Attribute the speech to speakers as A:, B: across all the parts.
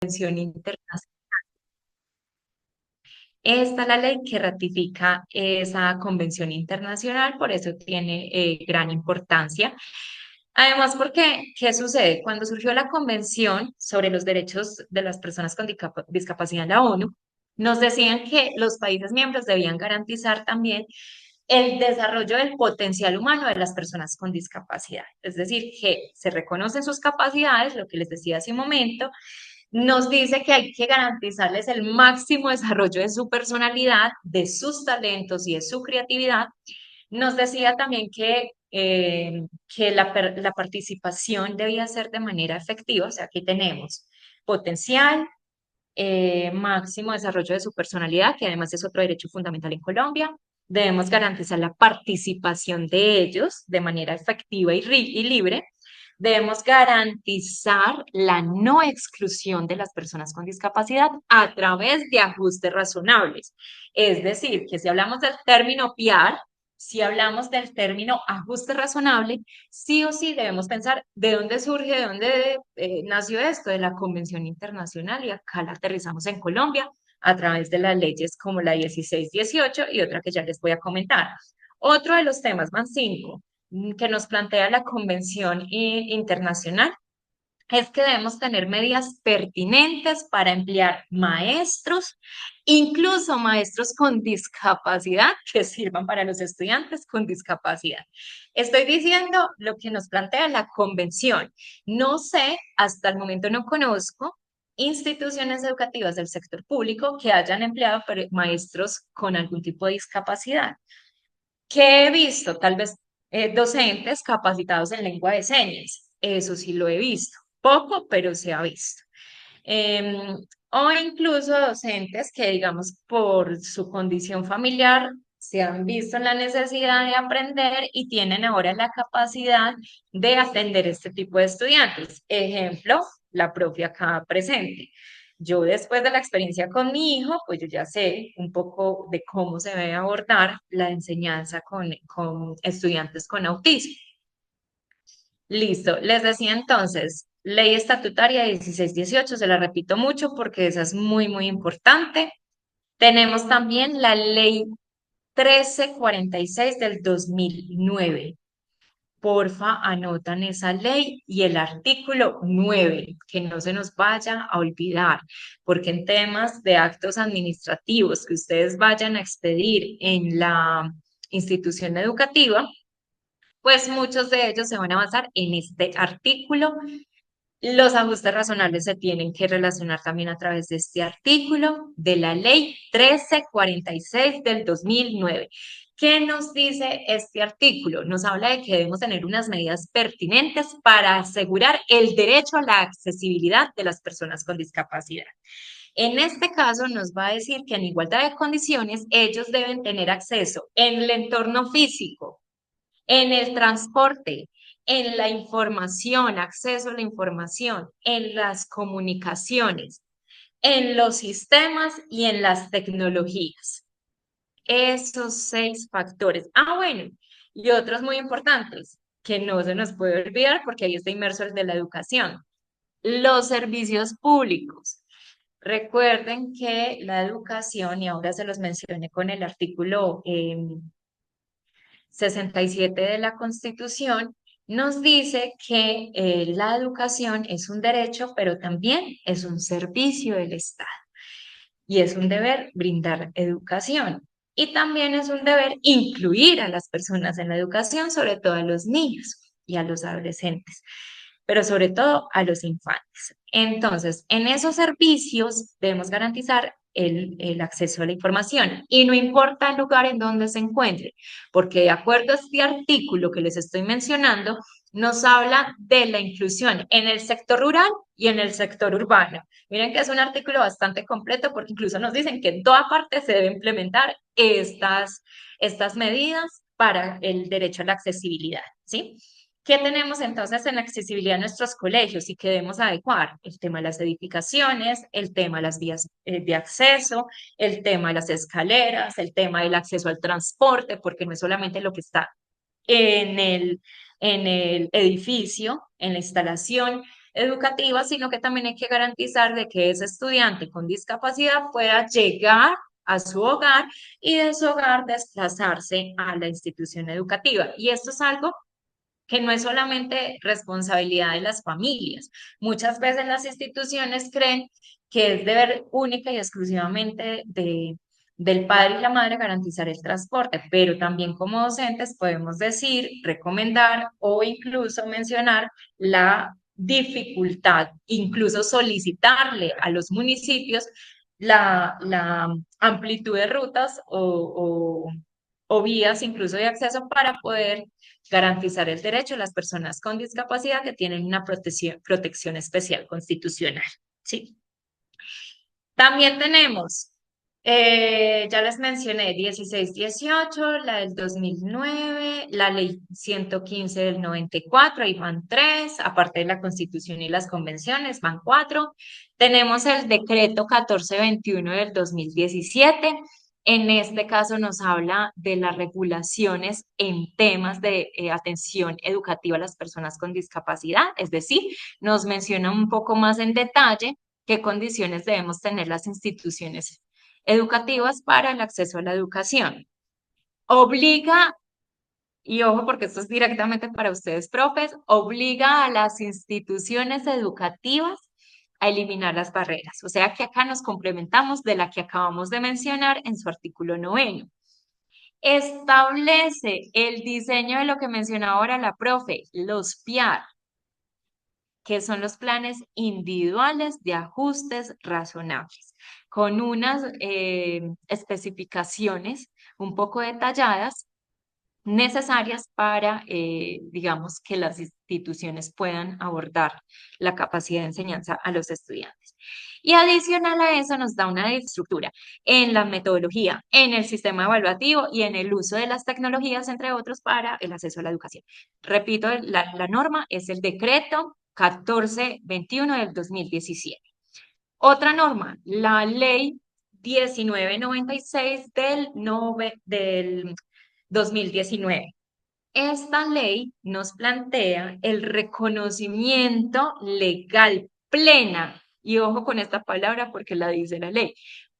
A: Convención Internacional. Esta es la ley que ratifica esa convención internacional, por eso tiene gran importancia. Además, porque, ¿qué sucede? Cuando surgió la Convención sobre los Derechos de las Personas con Discapacidad en la ONU, nos decían que los países miembros debían garantizar también el desarrollo del potencial humano de las personas con discapacidad. Es decir, que se reconocen sus capacidades, lo que les decía hace un momento, nos dice que hay que garantizarles el máximo desarrollo de su personalidad, de sus talentos y de su creatividad. Nos decía también que la participación debía ser de manera efectiva, o sea, aquí tenemos potencial, máximo desarrollo de su personalidad, que además es otro derecho fundamental en Colombia. Debemos garantizar la participación de ellos de manera efectiva y libre. Debemos garantizar la no exclusión de las personas con discapacidad a través de ajustes razonables. Es decir, que si hablamos del término PIAR, si hablamos del término ajuste razonable, sí o sí debemos pensar de dónde surge, de dónde nació esto, de la Convención Internacional, y acá la aterrizamos en Colombia a través de las leyes como la 1618 y otra que ya les voy a comentar. Otro de los temas, van cinco, que nos plantea la Convención Internacional es que debemos tener medidas pertinentes para emplear maestros, incluso maestros con discapacidad, que sirvan para los estudiantes con discapacidad. Estoy diciendo lo que nos plantea la convención. No sé, hasta el momento no conozco instituciones educativas del sector público que hayan empleado maestros con algún tipo de discapacidad. ¿Qué he visto? Tal vez docentes capacitados en lengua de señas. Eso sí lo he visto. Poco, pero se ha visto. Em, o incluso docentes que, digamos, por su condición familiar, se han visto en la necesidad de aprender y tienen ahora la capacidad de atender este tipo de estudiantes. Ejemplo, la propia acá presente. Yo después de la experiencia con mi hijo, pues yo ya sé un poco de cómo se debe abordar la enseñanza con estudiantes con autismo. Listo, les decía entonces, ley estatutaria 1618, se la repito mucho porque esa es muy, muy importante. Tenemos también la ley 1346 del 2009. Porfa, anotan esa ley y el artículo 9, que no se nos vaya a olvidar, porque en temas de actos administrativos que ustedes vayan a expedir en la institución educativa, pues muchos de ellos se van a basar en este artículo. Los ajustes razonables se tienen que relacionar también a través de este artículo de la ley 1346 del 2009. ¿Qué nos dice este artículo? Nos habla de que debemos tener unas medidas pertinentes para asegurar el derecho a la accesibilidad de las personas con discapacidad. En este caso nos va a decir que en igualdad de condiciones ellos deben tener acceso en el entorno físico, en el transporte, en la información, acceso a la información, en las comunicaciones, en los sistemas y en las tecnologías. Esos seis factores. Ah, bueno, y otros muy importantes que no se nos puede olvidar porque ahí está inmerso el de la educación. Los servicios públicos. Recuerden que la educación, y ahora se los mencioné con el artículo 67 de la Constitución, nos dice que la educación es un derecho, pero también es un servicio del Estado y es un deber brindar educación. Y también es un deber incluir a las personas en la educación, sobre todo a los niños y a los adolescentes, pero sobre todo a los infantes. Entonces, en esos servicios debemos garantizar el acceso a la información y no importa el lugar en donde se encuentre, porque de acuerdo a este artículo que les estoy mencionando, nos habla de la inclusión en el sector rural y en el sector urbano. Miren que es un artículo bastante completo porque incluso nos dicen que en toda parte se debe implementar estas medidas para el derecho a la accesibilidad, ¿sí? ¿Qué tenemos entonces en la accesibilidad en nuestros colegios y que debemos adecuar? El tema de las edificaciones, el tema de las vías de acceso, el tema de las escaleras, el tema del acceso al transporte, porque no es solamente lo que está en el edificio, en la instalación, educativa, sino que también hay que garantizar de que ese estudiante con discapacidad pueda llegar a su hogar y de su hogar desplazarse a la institución educativa. Y esto es algo que no es solamente responsabilidad de las familias. Muchas veces las instituciones creen que es deber única y exclusivamente del padre y la madre garantizar el transporte, pero también como docentes podemos decir, recomendar o incluso mencionar la dificultad, incluso solicitarle a los municipios la amplitud de rutas o vías incluso de acceso para poder garantizar el derecho de las personas con discapacidad que tienen una protección especial constitucional. ¿Sí? También tenemos, ya les mencioné, 1618, la del 2009, la ley 115 del 94, ahí van tres, aparte de la Constitución y las convenciones, van cuatro. Tenemos el decreto 1421 del 2017. En este caso nos habla de las regulaciones en temas de atención educativa a las personas con discapacidad, es decir, nos menciona un poco más en detalle qué condiciones debemos tener las instituciones educativas para el acceso a la educación. Obliga, y ojo porque esto es directamente para ustedes, profes, obliga a las instituciones educativas a eliminar las barreras. O sea que acá nos complementamos de la que acabamos de mencionar en su artículo 9. Establece el diseño de lo que mencionaba ahora la profe, los PIAR, que son los planes individuales de ajustes razonables, con unas especificaciones un poco detalladas necesarias para, digamos, que las instituciones puedan abordar la capacidad de enseñanza a los estudiantes. Y adicional a eso nos da una estructura en la metodología, en el sistema evaluativo y en el uso de las tecnologías, entre otros, para el acceso a la educación. Repito, la norma es el decreto 1421 del 2017. Otra norma, la ley 1996 del 2019. Esta ley nos plantea el reconocimiento legal plena, y ojo con esta palabra porque la dice la ley,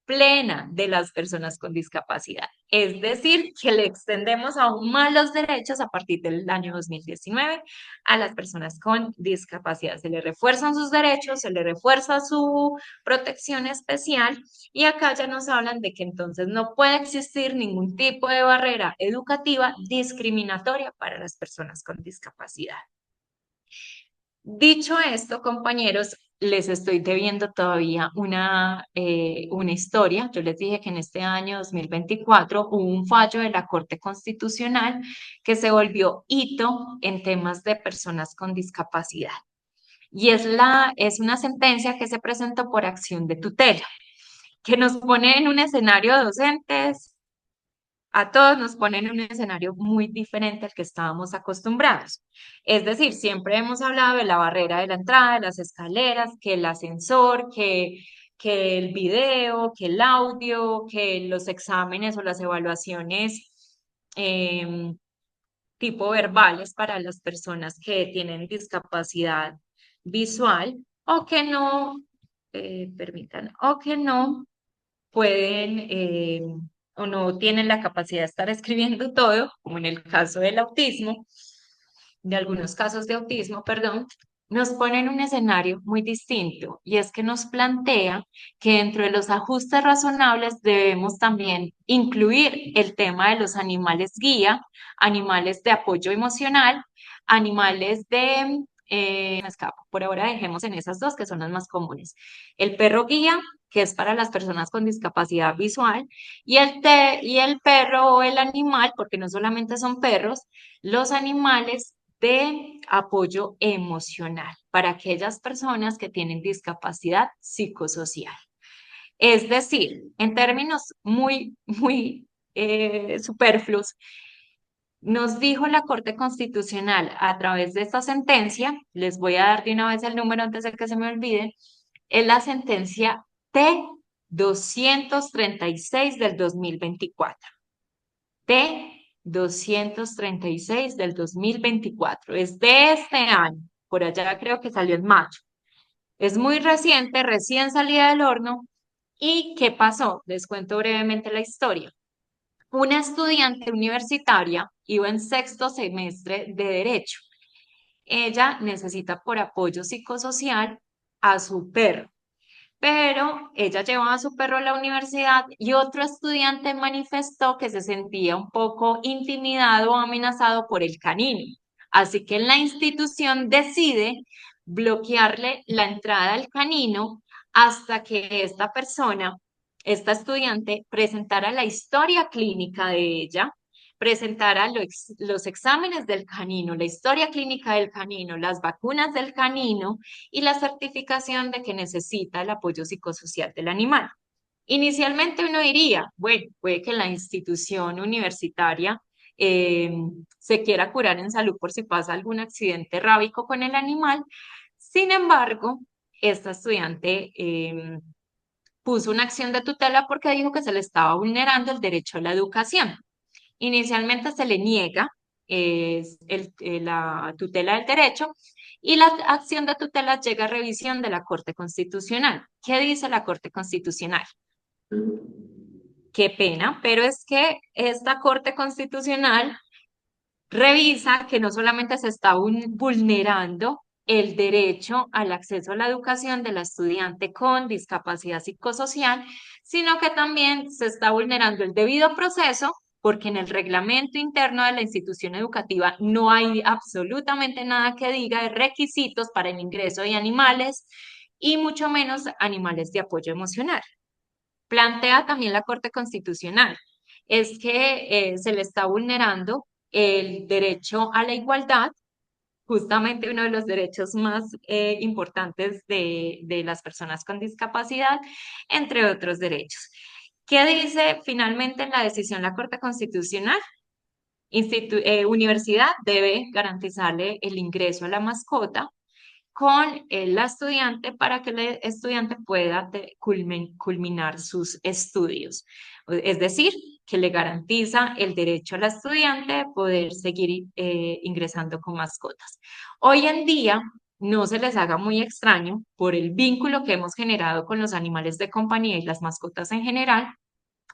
A: plena de las personas con discapacidad. Es decir, que le extendemos aún más los derechos a partir del año 2019 a las personas con discapacidad. Se le refuerzan sus derechos, se le refuerza su protección especial y acá ya nos hablan de que entonces no puede existir ningún tipo de barrera educativa discriminatoria para las personas con discapacidad. Dicho esto, compañeros, les estoy debiendo todavía una historia. Yo les dije que en este año 2024 hubo un fallo de la Corte Constitucional que se volvió hito en temas de personas con discapacidad. Y es una sentencia que se presentó por acción de tutela, que nos pone en un escenario de docentes, a todos nos ponen en un escenario muy diferente al que estábamos acostumbrados. Es decir, siempre hemos hablado de la barrera de la entrada, de las escaleras, que el ascensor, que el video, que el audio, que los exámenes o las evaluaciones em, tipo verbales para las personas que tienen discapacidad visual o que no, permitan, o que no pueden o no tienen la capacidad de estar escribiendo todo, como en el caso del autismo, de algunos casos de autismo, perdón, nos pone en un escenario muy distinto y es que nos plantea que dentro de los ajustes razonables debemos también incluir el tema de los animales guía, animales de apoyo emocional, animales de... me escapo. Por ahora dejemos en esas dos que son las más comunes. El perro guía, que es para las personas con discapacidad visual, y el perro o el animal, porque no solamente son perros, los animales de apoyo emocional para aquellas personas que tienen discapacidad psicosocial. Es decir, en términos muy superfluos, nos dijo la Corte Constitucional a través de esta sentencia, les voy a dar de una vez el número antes de que se me olvide, es la sentencia T-236 del 2024. T-236 del 2024. Es de este año. Por allá creo que salió en mayo. Es muy reciente, recién salida del horno. ¿Y qué pasó? Les cuento brevemente la historia. Una estudiante universitaria iba en sexto semestre de Derecho. Ella necesita por apoyo psicosocial a su perro, pero ella llevaba a su perro a la universidad y otro estudiante manifestó que se sentía un poco intimidado o amenazado por el canino. Así que la institución decide bloquearle la entrada al canino hasta que esta persona, esta estudiante, presentara la historia clínica de ella, presentara los exámenes del canino, la historia clínica del canino, las vacunas del canino y la certificación de que necesita el apoyo psicosocial del animal. Inicialmente uno diría, bueno, puede que la institución universitaria eh, se quiera curar en salud por si pasa algún accidente rábico con el animal. Sin embargo, esta estudiante puso una acción de tutela porque dijo que se le estaba vulnerando el derecho a la educación. Inicialmente se le niega la tutela del derecho y la acción de tutela llega a revisión de la Corte Constitucional. ¿Qué dice la Corte Constitucional? Qué pena, pero es que esta Corte Constitucional revisa que no solamente se está vulnerando el derecho al acceso a la educación de la estudiante con discapacidad psicosocial, sino que también se está vulnerando el debido proceso, porque en el reglamento interno de la institución educativa no hay absolutamente nada que diga de requisitos para el ingreso de animales y mucho menos animales de apoyo emocional. Plantea también la Corte Constitucional, es que se le está vulnerando el derecho a la igualdad, justamente uno de los derechos más importantes de las personas con discapacidad, entre otros derechos. ¿Qué dice finalmente en la decisión la Corte Constitucional? Universidad debe garantizarle el ingreso a la mascota con la estudiante para que el estudiante pueda culminar sus estudios. Es decir, que le garantiza el derecho a la estudiante de poder seguir ingresando con mascotas. Hoy en día, no se les haga muy extraño por el vínculo que hemos generado con los animales de compañía y las mascotas en general,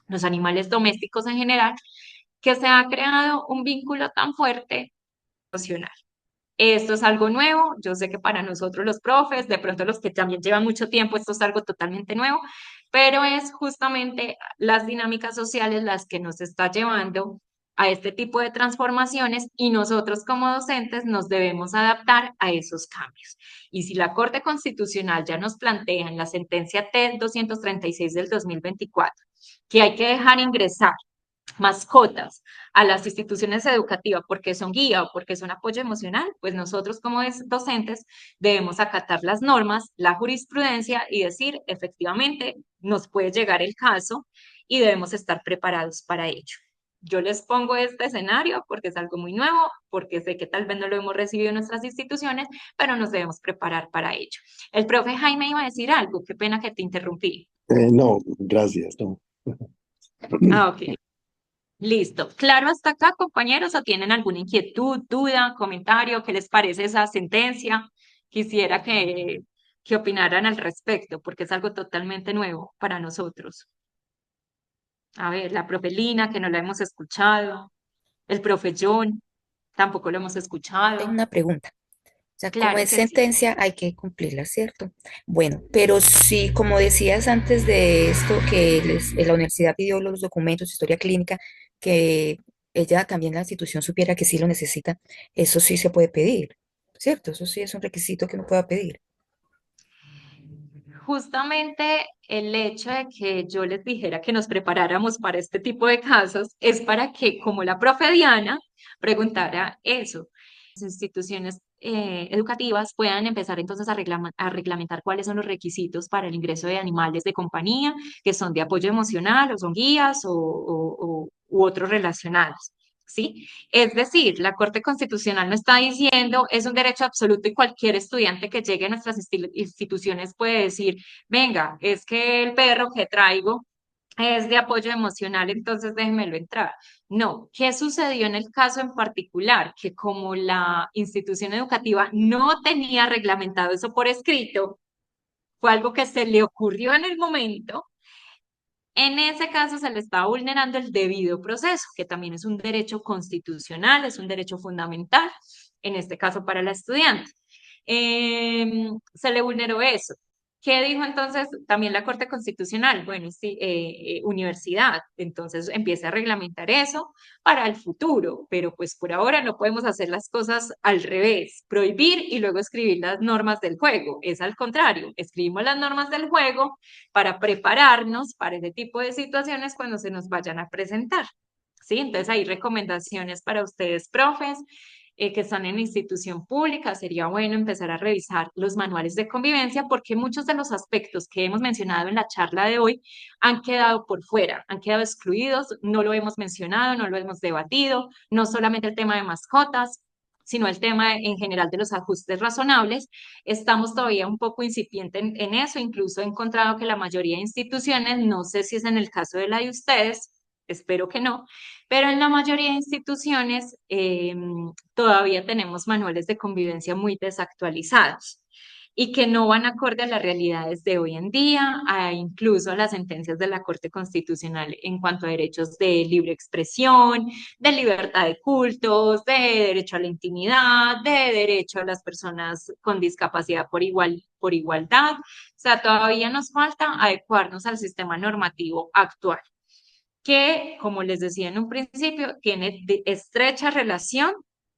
A: los animales domésticos en general, que se ha creado un vínculo tan fuerte emocional. Esto es algo nuevo, yo sé que para nosotros los profes, de pronto los que también llevan mucho tiempo, esto es algo totalmente nuevo, pero es justamente las dinámicas sociales las que nos está llevando a este tipo de transformaciones y nosotros como docentes nos debemos adaptar a esos cambios. Y si la Corte Constitucional ya nos plantea en la sentencia T 236 del 2024 que hay que dejar ingresar mascotas a las instituciones educativas porque son guía o porque son apoyo emocional, pues nosotros como docentes debemos acatar las normas, la jurisprudencia y decir, efectivamente, nos puede llegar el caso y debemos estar preparados para ello. Yo les pongo este escenario porque es algo muy nuevo, porque sé que tal vez no lo hemos recibido en nuestras instituciones, pero nos debemos preparar para ello. El profe Jaime iba a decir algo, qué pena que te interrumpí.
B: No, gracias, no.
A: Ah, ok. Listo. Claro, hasta acá, compañeros, o tienen alguna inquietud, duda, comentario, ¿qué les parece esa sentencia? Quisiera que opinaran al respecto, porque es algo totalmente nuevo para nosotros. A ver, la profe Lina, que no la hemos escuchado, el profe John, tampoco lo hemos
C: Tengo
A: escuchado.
C: una pregunta. O sea, como
A: Claro
C: es
A: que sí.
C: sentencia, hay que cumplirla, ¿cierto? Bueno, pero sí, como decías antes de esto, que la universidad pidió los documentos, historia clínica, que ella también la institución supiera que sí lo necesita, eso sí se puede pedir, ¿cierto? Eso sí es un requisito que uno pueda pedir.
A: Justamente el hecho de que yo les dijera que nos preparáramos para este tipo de casos es para que, como la profe Diana preguntara eso, las instituciones educativas puedan empezar entonces a reglamentar cuáles son los requisitos para el ingreso de animales de compañía, que son de apoyo emocional o son guías u otros relacionados. ¿Sí? Es decir, la Corte Constitucional no está diciendo es un derecho absoluto y cualquier estudiante que llegue a nuestras instituciones puede decir, venga, es que el perro que traigo es de apoyo emocional, entonces déjenmelo entrar. No, ¿qué sucedió en el caso en particular? Que como la institución educativa no tenía reglamentado eso por escrito, fue algo que se le ocurrió en el momento. En ese caso se le está vulnerando el debido proceso, que también es un derecho constitucional, es un derecho fundamental, en este caso para la estudiante. Se le vulneró eso. ¿Qué dijo entonces también la Corte Constitucional? Bueno, sí, universidad. Entonces empieza a reglamentar eso para el futuro, pero pues por ahora no podemos hacer las cosas al revés, prohibir y luego escribir las normas del juego. Es al contrario, escribimos las normas del juego para prepararnos para ese tipo de situaciones cuando se nos vayan a presentar. ¿Sí? Entonces hay recomendaciones para ustedes, profes, que están en institución pública. Sería bueno empezar a revisar los manuales de convivencia porque muchos de los aspectos que hemos mencionado en la charla de hoy han quedado por fuera, han quedado excluidos, no lo hemos mencionado, no lo hemos debatido, no solamente el tema de mascotas, sino el tema en general de los ajustes razonables. Estamos todavía un poco incipientes en eso, incluso he encontrado que la mayoría de instituciones, no sé si es en el caso de la de ustedes, espero que no, pero en la mayoría de instituciones todavía tenemos manuales de convivencia muy desactualizados y que no van acorde a las realidades de hoy en día, incluso a las sentencias de la Corte Constitucional en cuanto a derechos de libre expresión, de libertad de cultos, de derecho a la intimidad, de derecho a las personas con discapacidad por igualdad. O sea, todavía nos falta adecuarnos al sistema normativo actual, que, como les decía en un principio, tiene estrecha relación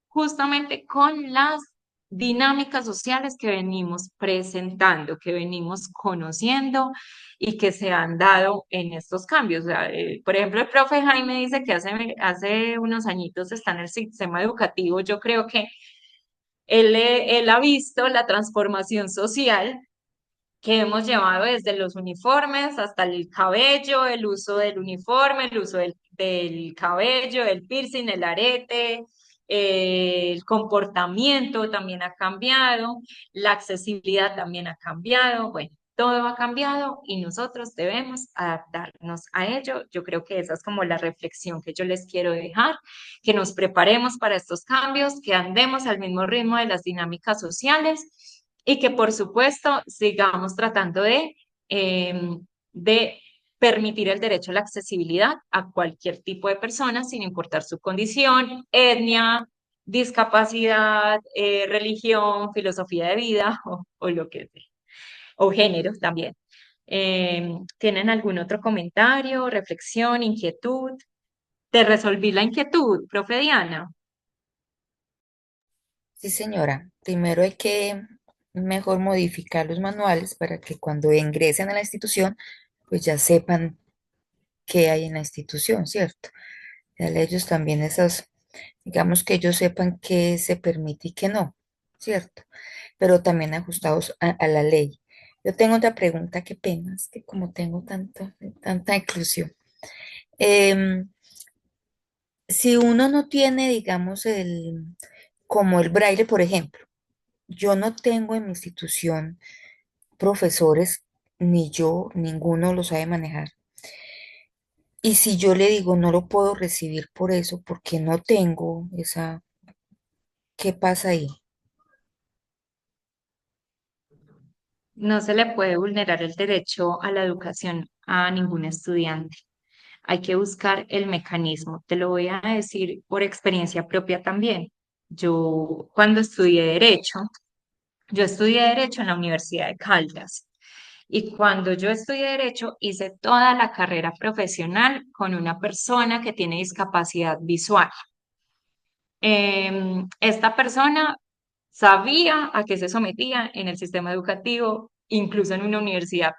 A: justamente con las dinámicas sociales que venimos presentando, que venimos conociendo y que se han dado en estos cambios. O sea, por ejemplo, el profe Jaime dice que hace unos añitos está en el sistema educativo. Yo creo que él ha visto la transformación social que hemos llevado desde los uniformes hasta el cabello, el uso del uniforme, el uso del cabello, el piercing, el arete, el comportamiento también ha cambiado, la accesibilidad también ha cambiado, bueno, todo ha cambiado y nosotros debemos adaptarnos a ello. Yo creo que esa es como la reflexión que yo les quiero dejar, que nos preparemos para estos cambios, que andemos al mismo ritmo de las dinámicas sociales y que por supuesto sigamos tratando de permitir el derecho a la accesibilidad a cualquier tipo de persona, sin importar su condición, etnia, discapacidad, religión, filosofía de vida o lo que sea, o género también. ¿Tienen algún otro comentario, reflexión, inquietud? Te resolví la inquietud, profe Diana.
C: Sí, señora. Primero hay que mejor modificar los manuales para que cuando ingresen a la institución, pues ya sepan qué hay en la institución, ¿cierto? Darle a ellos también esas, digamos que ellos sepan qué se permite y qué no, ¿cierto? Pero también ajustados a la ley. Yo tengo otra pregunta, qué pena, es que como tengo tanta inclusión. Em, si uno no tiene, digamos, como el braille, por ejemplo, yo no tengo en mi institución profesores, ni yo, ninguno lo sabe manejar. Y si yo le digo no lo puedo recibir por eso, porque no tengo esa, ¿qué pasa ahí?
A: No se le puede vulnerar el derecho a la educación a ningún estudiante. Hay que buscar el mecanismo. Te lo voy a decir por experiencia propia también. Yo cuando yo estudié Derecho en la Universidad de Caldas. Y cuando yo estudié Derecho, hice toda la carrera profesional con una persona que tiene discapacidad visual. Esta persona sabía a qué se sometía en el sistema educativo, incluso en una universidad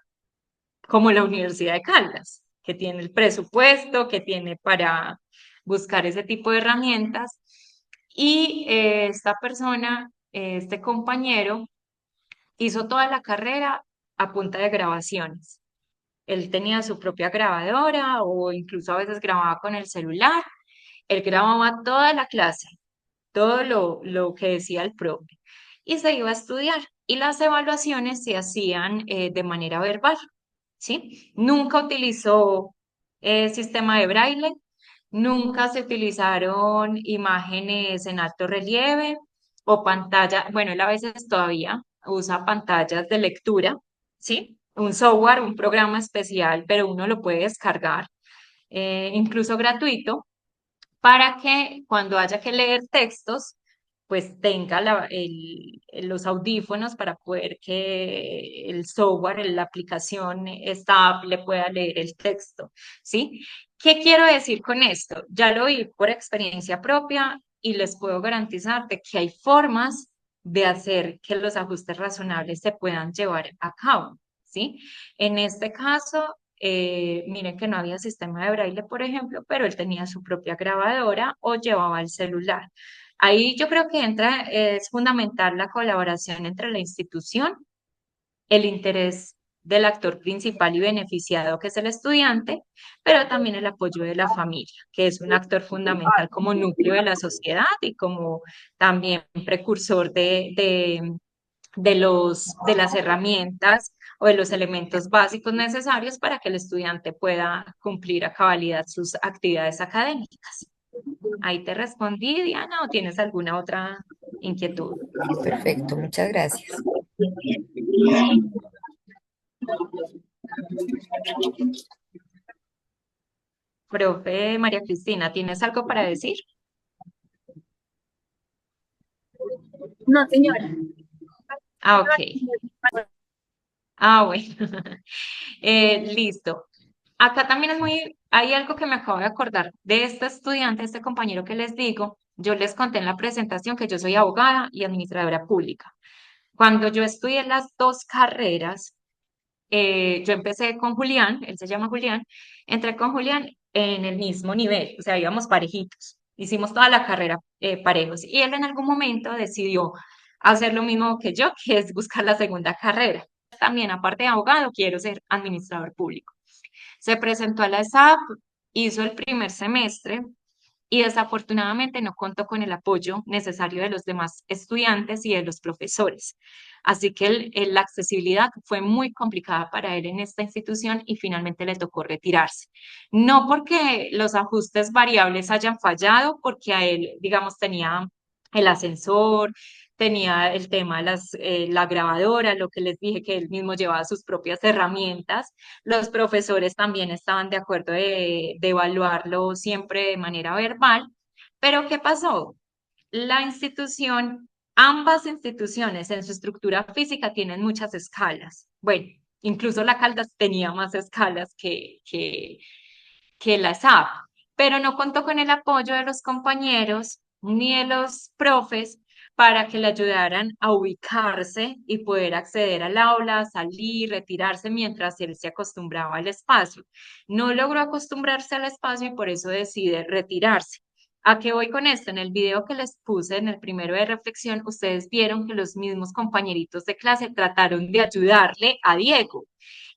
A: como la Universidad de Caldas, que tiene el presupuesto, que tiene para buscar ese tipo de herramientas. Y esta persona, este compañero, hizo toda la carrera a punta de grabaciones. Él tenía su propia grabadora o incluso a veces grababa con el celular. Él grababa toda la clase, todo lo que decía el profe y se iba a estudiar. Y las evaluaciones se hacían de manera verbal, ¿sí? Nunca utilizó sistema de braille, nunca se utilizaron imágenes en alto relieve o pantalla, bueno, él a veces todavía usa pantallas de lectura, ¿sí? Un software, un programa especial, pero uno lo puede descargar, incluso gratuito, para que cuando haya que leer textos, pues tenga los audífonos para poder que el software, la aplicación, esta app le pueda leer el texto, ¿sí? ¿Qué quiero decir con esto? Ya lo vi por experiencia propia y les puedo garantizar de que hay formas de hacer que los ajustes razonables se puedan llevar a cabo, ¿sí? En este caso, miren que no había sistema de braille, por ejemplo, pero él tenía su propia grabadora o llevaba el celular. Ahí yo creo que entra, es fundamental la colaboración entre la institución, el interés del actor principal y beneficiado, que es el estudiante, pero también el apoyo de la familia, que es un actor fundamental como núcleo de la sociedad y como también precursor de las herramientas o de los elementos básicos necesarios para que el estudiante pueda cumplir a cabalidad sus actividades académicas. Ahí te respondí, Diana, ¿o tienes alguna otra inquietud?
C: Perfecto, muchas gracias.
A: Profe María Cristina, ¿tienes algo para decir?
D: No, señora.
A: Ah, ok. Ah, bueno. Listo. Acá también es hay algo que me acabo de acordar de este estudiante, este compañero que les digo. Yo les conté en la presentación que yo soy abogada y administradora pública. Cuando yo estudié las dos carreras, yo empecé con Julián, él se llama Julián, entré con Julián en el mismo nivel, o sea, íbamos parejitos, hicimos toda la carrera parejos y él en algún momento decidió hacer lo mismo que yo, que es buscar la segunda carrera. También, aparte de abogado, quiero ser administrador público. Se presentó a la SAP, hizo el primer semestre y desafortunadamente no contó con el apoyo necesario de los demás estudiantes y de los profesores. Así que la accesibilidad fue muy complicada para él en esta institución y finalmente le tocó retirarse. No porque los ajustes variables hayan fallado, porque a él, digamos, tenía el ascensor, tenía el tema de la grabadora, lo que les dije que él mismo llevaba sus propias herramientas. Los profesores también estaban de acuerdo de evaluarlo siempre de manera verbal, pero ¿qué pasó? La institución, ambas instituciones en su estructura física tienen muchas escalas. Bueno, incluso la Caldas tenía más escalas que la SAP, pero no contó con el apoyo de los compañeros ni de los profes para que le ayudaran a ubicarse y poder acceder al aula, salir, retirarse mientras él se acostumbraba al espacio. No logró acostumbrarse al espacio y por eso decide retirarse. ¿A qué voy con esto? En el video que les puse en el primero de reflexión, ustedes vieron que los mismos compañeritos de clase trataron de ayudarle a Diego.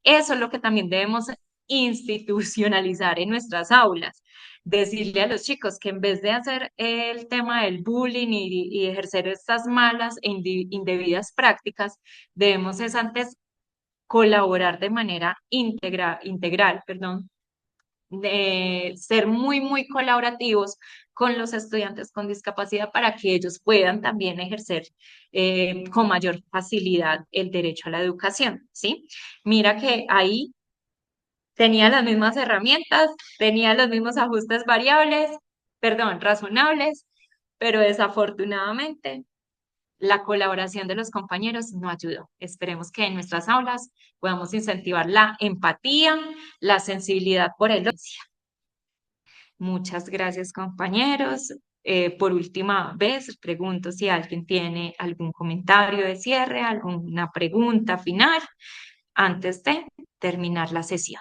A: Eso es lo que también debemos institucionalizar en nuestras aulas. Decirle a los chicos que en vez de hacer el tema del bullying y ejercer estas malas e indebidas prácticas, debemos es antes colaborar de manera integral, perdón, de ser muy, muy colaborativos con los estudiantes con discapacidad para que ellos puedan también ejercer con mayor facilidad el derecho a la educación, ¿sí? Mira que ahí tenía las mismas herramientas, tenía los mismos ajustes variables, perdón, razonables, pero desafortunadamente la colaboración de los compañeros no ayudó. Esperemos que en nuestras aulas podamos incentivar la empatía, la sensibilidad por el otro. Muchas gracias, compañeros. Por última vez, pregunto si alguien tiene algún comentario de cierre, alguna pregunta final antes de terminar la sesión.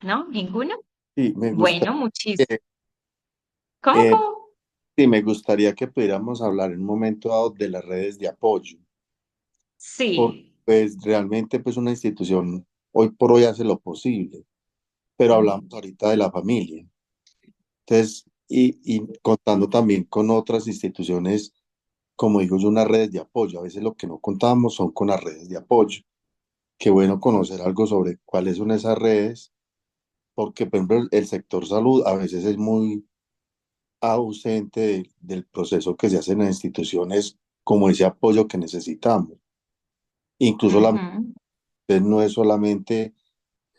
A: ¿No? ¿Ninguno?
B: Sí, me gusta,
A: Bueno, muchísimo.
B: eh,
A: ¿Cómo,
B: eh,
A: cómo?
B: sí, me gustaría que pudiéramos hablar en un momento dado de las redes de apoyo, porque
A: Sí.
B: pues realmente pues una institución hoy por hoy hace lo posible, pero hablamos
A: Ujú.
B: ahorita de la familia. Entonces, y contando también con otras instituciones, como digo yo, unas redes de apoyo. A veces lo que no contamos son con las redes de apoyo. Qué bueno conocer algo sobre cuáles son esas redes, porque por ejemplo el sector salud a veces es muy ausente del proceso que se hace en las instituciones como ese apoyo que necesitamos. Incluso la
A: Ujú.
B: no es solamente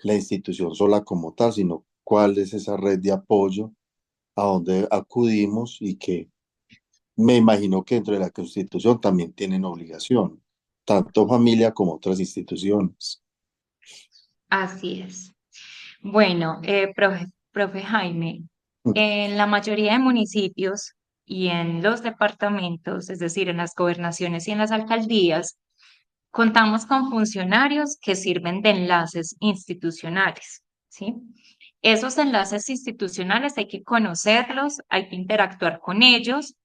B: la institución sola como tal, sino cuál es esa red de apoyo a donde acudimos y que me imagino que dentro de la Constitución también tienen obligación, tanto familia como otras instituciones.
A: Así es. Bueno, profe Jaime, en la mayoría de municipios y en los departamentos, es decir, en las gobernaciones y en las alcaldías, contamos con funcionarios que sirven de enlaces institucionales, ¿sí? Esos enlaces institucionales hay que conocerlos, hay que interactuar con ellos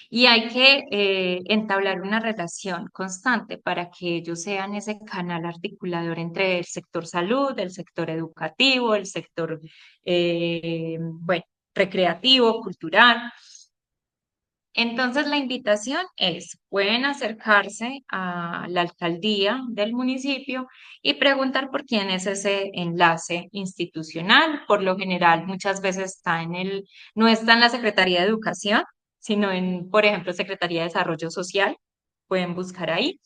A: y hay que entablar una relación constante para que ellos sean ese canal articulador entre el sector salud, el sector educativo, el sector, bueno, recreativo, cultural. Entonces, la invitación es, pueden acercarse a la alcaldía del municipio y preguntar por quién es ese enlace institucional. Por lo general, muchas veces no está en la Secretaría de Educación, sino en, por ejemplo, Secretaría de Desarrollo Social. Pueden buscar ahí.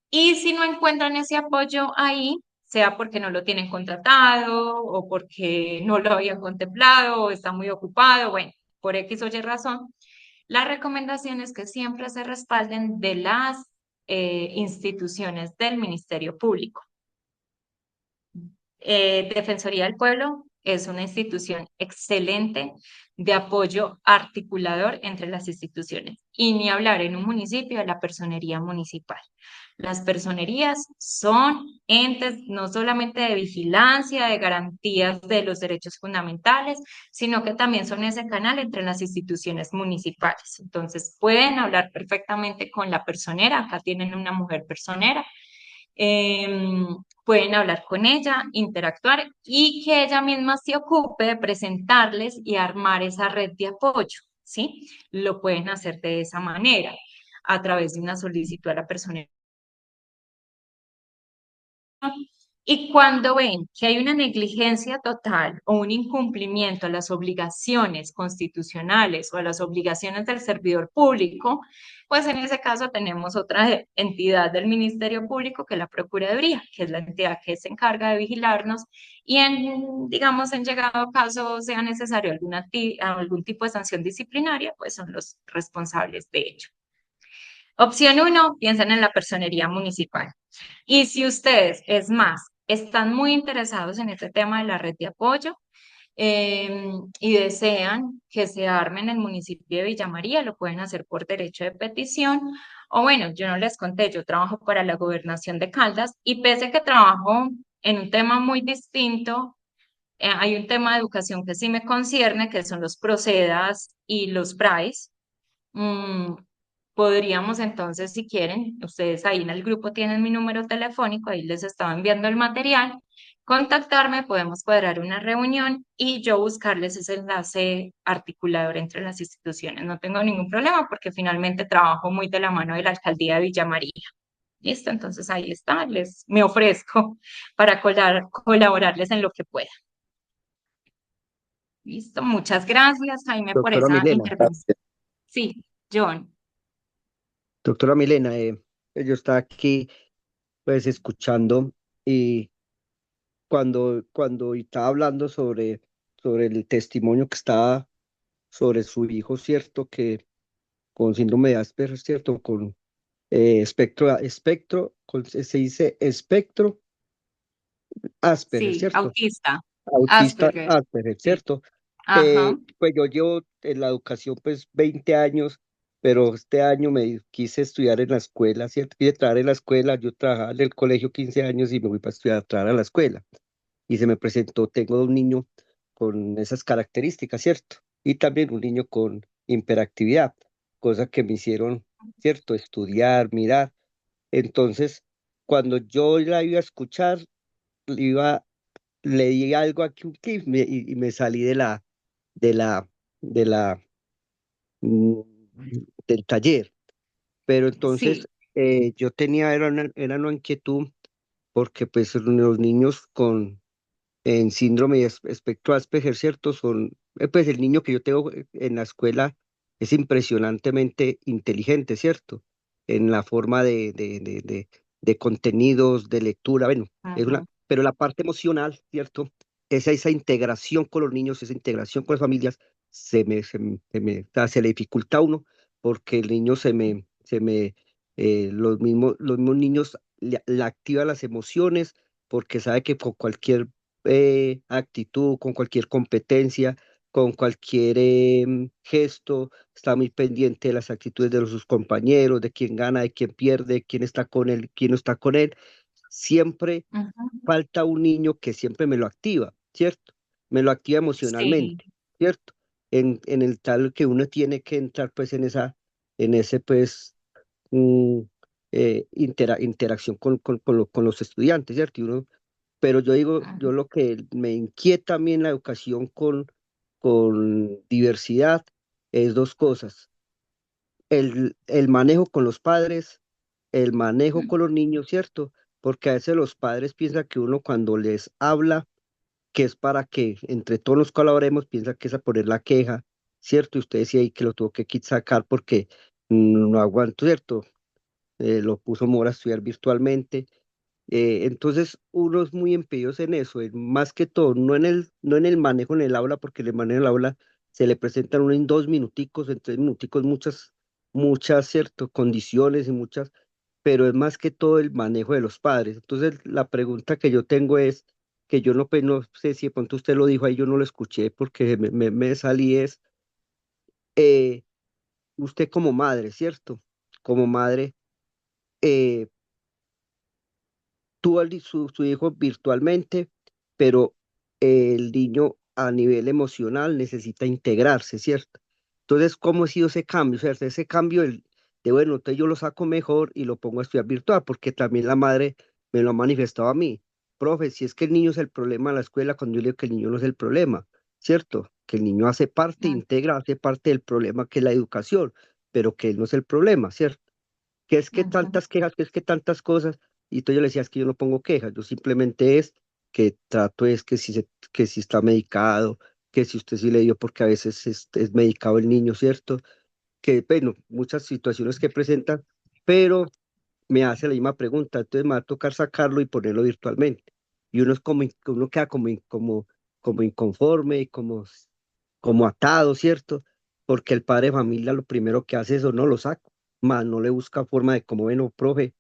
A: Y si no encuentran ese apoyo ahí, sea porque no lo tienen contratado o porque no lo habían contemplado o está muy ocupado, bueno, por X o Y razón, la recomendación es que siempre se respalden de las instituciones del Ministerio Público. Defensoría del Pueblo es una institución excelente de apoyo articulador entre las instituciones. Y ni hablar en un municipio de la personería municipal. Las personerías son entes no solamente de vigilancia, de garantías de los derechos fundamentales, sino que también son ese canal entre las instituciones municipales. Entonces, pueden hablar perfectamente con la personera. Acá tienen una mujer personera, pueden hablar con ella, interactuar y que ella misma se ocupe de presentarles y armar esa red de apoyo, ¿sí? Lo pueden hacer de esa manera, a través de una solicitud a la persona. Y cuando ven que hay una negligencia total o un incumplimiento a las obligaciones constitucionales o a las obligaciones del servidor público, pues en ese caso tenemos otra entidad del Ministerio Público que es la Procuraduría, que es la entidad que se encarga de vigilarnos y digamos, en llegado caso sea necesario algún tipo de sanción disciplinaria, pues son los responsables de ello. Opción uno, piensen en la personería municipal. Y si ustedes, es más, están muy interesados en este tema de la red de apoyo y desean que se arme en el municipio de Villa María, lo pueden hacer por derecho de petición. O bueno, yo no les conté, yo trabajo para la gobernación de Caldas y pese a que trabajo en un tema muy distinto, hay un tema de educación que sí me concierne, que son los Procedas y los PRAES. Mm, Podríamos entonces, si quieren, ustedes ahí en el grupo tienen mi número telefónico, ahí les estaba enviando el material, contactarme, podemos cuadrar una reunión y yo buscarles ese enlace articulador entre las instituciones. No tengo ningún problema porque finalmente trabajo muy de la mano de la alcaldía de Villa María. Listo, entonces ahí está, me ofrezco para colaborarles en lo que pueda. Listo, muchas gracias, Jaime, por
E: Doctora
A: esa
E: Milena,
A: intervención. Sí, John.
E: doctora Milena, yo estaba aquí pues escuchando y cuando estaba hablando sobre el testimonio que estaba sobre su hijo, ¿cierto? Que con síndrome de Asperger, ¿cierto? Con se dice espectro Asperger,
A: Sí,
E: ¿cierto?
A: autista,
E: Autista
A: Asperger,
E: Asperger,
A: sí.
E: ¿cierto?
A: Ajá,
E: Pues yo llevo en la educación pues 20 años, pero este año me quise estudiar en la escuela, ¿cierto? Quise trabajar en la escuela, yo trabajaba en el colegio 15 años y me fui para estudiar, a trabajar a la escuela. Y se me presentó, tengo un niño con esas características, ¿cierto? Y también un niño con hiperactividad, cosa que me hicieron, ¿cierto? Estudiar, mirar. Entonces, cuando yo la iba a escuchar, iba leí algo aquí, un clip y me salí de la, de la, mm, del taller. Pero entonces
A: sí,
E: yo tenía, era una inquietud porque pues los niños en síndrome de espectro Asperger, ¿cierto? Pues el niño que yo tengo en la escuela es impresionantemente inteligente, ¿cierto? En la forma de contenidos, de lectura, bueno,
A: Ujú,
E: pero la parte emocional, ¿cierto? Esa integración con los niños, esa integración con las familias, se le dificulta a uno porque el niño los mismos niños le activan las emociones porque sabe que con cualquier actitud, con cualquier competencia, con cualquier gesto, está muy pendiente de las actitudes de sus compañeros, de quién gana, de quién pierde, de quién está con él, quién no está con él. Siempre
A: ujú.
E: falta un niño que siempre me lo activa, ¿cierto? Me lo activa
A: Sí,
E: emocionalmente, ¿cierto? En el tal que uno tiene que entrar pues en ese pues mm, interacción con los estudiantes, ¿cierto? Pero yo digo, yo
A: ujú,
E: lo que me inquieta a mí en la educación con diversidad es dos cosas, el manejo con los padres, el manejo con los niños, ¿cierto? Porque a veces los padres piensan que uno cuando les habla, que es para que entre todos nos colaboremos, piensa que es a poner la queja, ¿cierto? Y usted decía ahí que lo tuvo que sacar porque no aguanto, ¿cierto? Lo puso Mora a estudiar virtualmente. Entonces, uno es muy impedido en eso, más que todo, no en el manejo en el aula, porque el manejo en el aula se le presentan uno en 2 minuticos, en 3 minuticos, muchas, cierto, condiciones y muchas, pero es más que todo el manejo de los padres. Entonces, la pregunta que yo tengo es, que yo no, pues, no sé si de pronto usted lo dijo ahí, yo no lo escuché porque me salí, es, eh, usted como madre, ¿cierto? Como madre, eh, tuvo su hijo virtualmente, pero el niño a nivel emocional necesita integrarse, ¿cierto? Entonces, ¿cómo ha sido ese cambio? O sea, ese cambio de, bueno, entonces yo lo saco mejor y lo pongo a estudiar virtual, porque también la madre me lo ha manifestado a mí. Profe, si es que el niño es el problema de la escuela, cuando yo le digo que el niño no es el problema, ¿cierto? Que el niño hace parte,
A: ujú,
E: integra, hace parte del problema que es la educación, pero que él no es el problema, ¿cierto? Que es que
A: ujú,
E: tantas quejas, que es que tantas cosas, y entonces yo le decía, es que yo no pongo quejas, yo simplemente es que trato es que si está medicado, que si usted sí le dio, porque a veces es medicado el niño, ¿cierto? Que, bueno, muchas situaciones que presentan, pero me hace la misma pregunta, entonces me va a tocar sacarlo y ponerlo virtualmente. Y uno es uno queda como inconforme y como atado, ¿cierto? Porque el padre de familia lo primero que hace es o no lo saco, más no le busca forma de como, bueno, profe,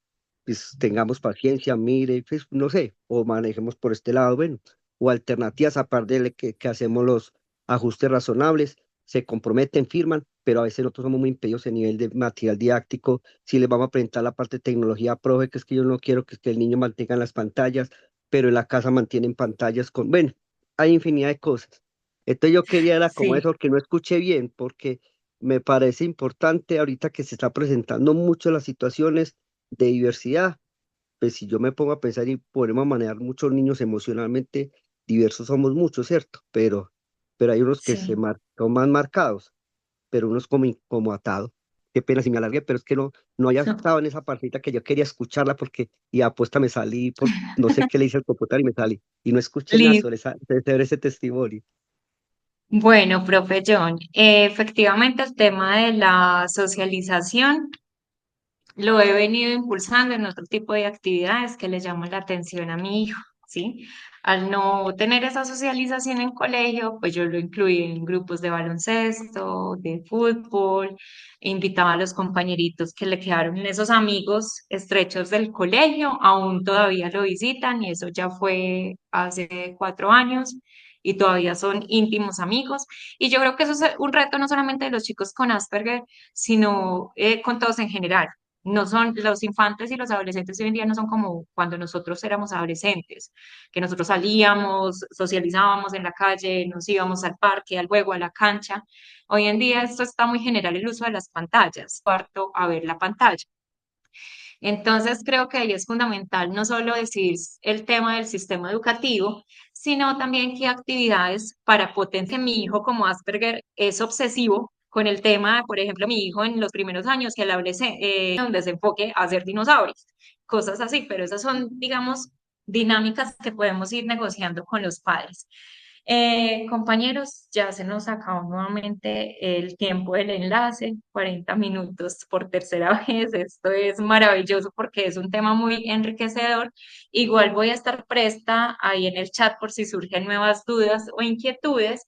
E: pues tengamos paciencia, mire, pues no sé, o manejemos por este lado, bueno, o alternativas aparte de que hacemos los ajustes razonables, se comprometen, firman, pero a veces nosotros somos muy impedidos a nivel de material didáctico, si les vamos a presentar la parte de tecnología, profe, que es que yo no quiero que el niño mantenga las pantallas, pero en la casa mantienen pantallas bueno, hay infinidad de cosas. Entonces yo quería era como
A: sí,
E: eso, que no escuché bien, porque me parece importante ahorita que se está presentando mucho las situaciones de diversidad. Pues si yo me pongo a pensar y podemos manejar muchos niños emocionalmente diversos, somos muchos, ¿cierto? Pero hay unos que
A: sí.
E: son más marcados, pero unos como atados. Qué pena si me alargué, pero es que no haya estado en esa partita que yo quería escucharla porque, y apuesta me salí por no sé qué le hice al computador y me salí. Y no escuché nada
A: Liz,
E: sobre ese testimonio.
A: bueno, profe John, efectivamente el tema de la socialización lo he venido impulsando en otro tipo de actividades que le llaman la atención a mi hijo, ¿sí? Al no tener esa socialización en colegio, pues yo lo incluí en grupos de baloncesto, de fútbol, invitaba a los compañeritos que le quedaron esos amigos estrechos del colegio, aún todavía lo visitan y eso ya fue hace 4 años. Y todavía son íntimos amigos. Y yo creo que eso es un reto no solamente de los chicos con Asperger, sino con todos en general. No son los infantes y los adolescentes de hoy en día no son como cuando nosotros éramos adolescentes, que nosotros salíamos, socializábamos en la calle, nos íbamos al parque, al juego, a la cancha. Hoy en día esto está muy general el uso de las pantallas, cuarto a ver la pantalla. Entonces, creo que ahí es fundamental no solo decir el tema del sistema educativo, sino también qué actividades para potenciar que mi hijo como Asperger es obsesivo con el tema, por ejemplo, mi hijo en los primeros años que él donde se enfoque a hacer dinosaurios, cosas así, pero esas son, digamos, dinámicas que podemos ir negociando con los padres. Compañeros, ya se nos acabó nuevamente el tiempo del enlace, 40 minutos por tercera vez. Esto es maravilloso porque es un tema muy enriquecedor. Igual voy a estar presta ahí en el chat por si surgen nuevas dudas o inquietudes.